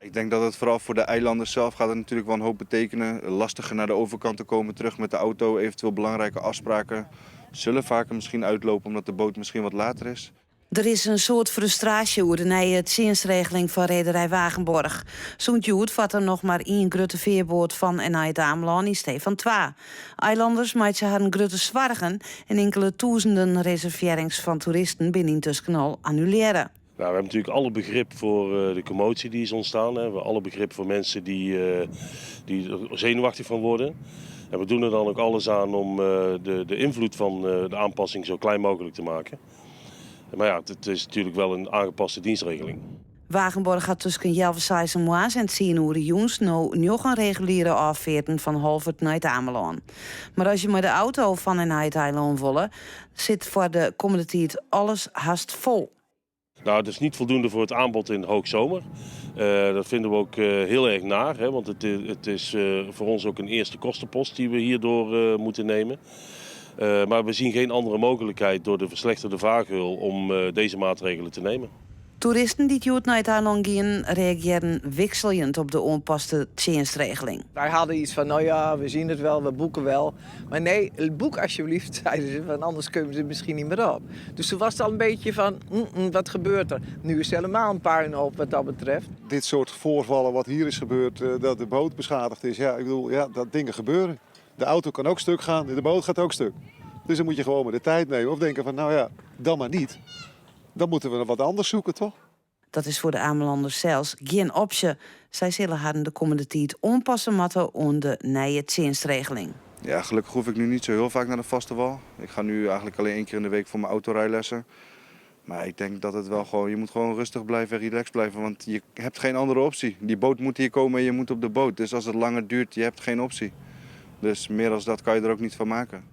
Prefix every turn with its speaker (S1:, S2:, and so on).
S1: Ik denk dat het vooral voor de eilanders zelf gaat het natuurlijk wel een hoop betekenen. Lastiger naar de overkant te komen, terug met de auto, eventueel belangrijke afspraken zullen vaker misschien uitlopen omdat de boot misschien wat later is.
S2: Er is een soort frustratie over de nieuwe zinsregeling van rederij Wagenborg. Zo'n Joet vat er nog maar één grote veerboot van en naar het Ameland in steeds van 2. Eilanders maakt ze haar een grote zwargen en enkele duizenden reserverings van toeristen binnen intussen al annuleren.
S3: Nou, we hebben natuurlijk alle begrip voor de commotie die is ontstaan. Hè. We hebben alle begrip voor mensen die er zenuwachtig van worden. En we doen er dan ook alles aan om de invloed van de aanpassing zo klein mogelijk te maken. Maar ja, het is natuurlijk wel een aangepaste dienstregeling.
S2: Wagenborg gaat tussen 11 mois en 10 uur jongens nog een reguliere afveerten van Halvert naar het Ameland. Maar als je met de auto van en naar het eiland wil, zit voor de komende tijd alles haast vol.
S3: Nou, het is niet voldoende voor het aanbod in hoogzomer. Dat vinden we ook heel erg naar, hè, want het is voor ons ook een eerste kostenpost die we hierdoor moeten nemen. Maar we zien geen andere mogelijkheid door de verslechterde vaargeul om deze maatregelen te nemen.
S2: Toeristen die het naar het eiland gaan, reageren wisselend op de onpaste dienstregeling.
S4: Wij hadden iets van, nou ja, we zien het wel, we boeken wel. Maar nee, boek alsjeblieft, zeiden ze, want anders kunnen ze er misschien niet meer op. Dus toen was het al een beetje van, wat gebeurt er? Nu is het helemaal een puinhoop wat dat betreft.
S5: Dit soort voorvallen wat hier is gebeurd, dat de boot beschadigd is. Ja, ik bedoel, ja, dat dingen gebeuren. De auto kan ook stuk gaan, de boot gaat ook stuk. Dus dan moet je gewoon maar de tijd nemen of denken van, nou ja, dan maar niet. Dan moeten we wat anders zoeken, toch?
S2: Dat is voor de Amelanders zelfs geen optie. Zij zullen haar de komende tijd onpassen matten aan de nieuwe dienstregeling.
S1: Ja, gelukkig hoef ik nu niet zo heel vaak naar de vaste wal. Ik ga nu eigenlijk alleen 1 keer in de week voor mijn autorijlessen. Maar ik denk dat het wel gewoon, je moet gewoon rustig blijven en relaxed blijven, want je hebt geen andere optie. Die boot moet hier komen en je moet op de boot. Dus als het langer duurt, je hebt geen optie. Dus meer dan dat kan je er ook niet van maken.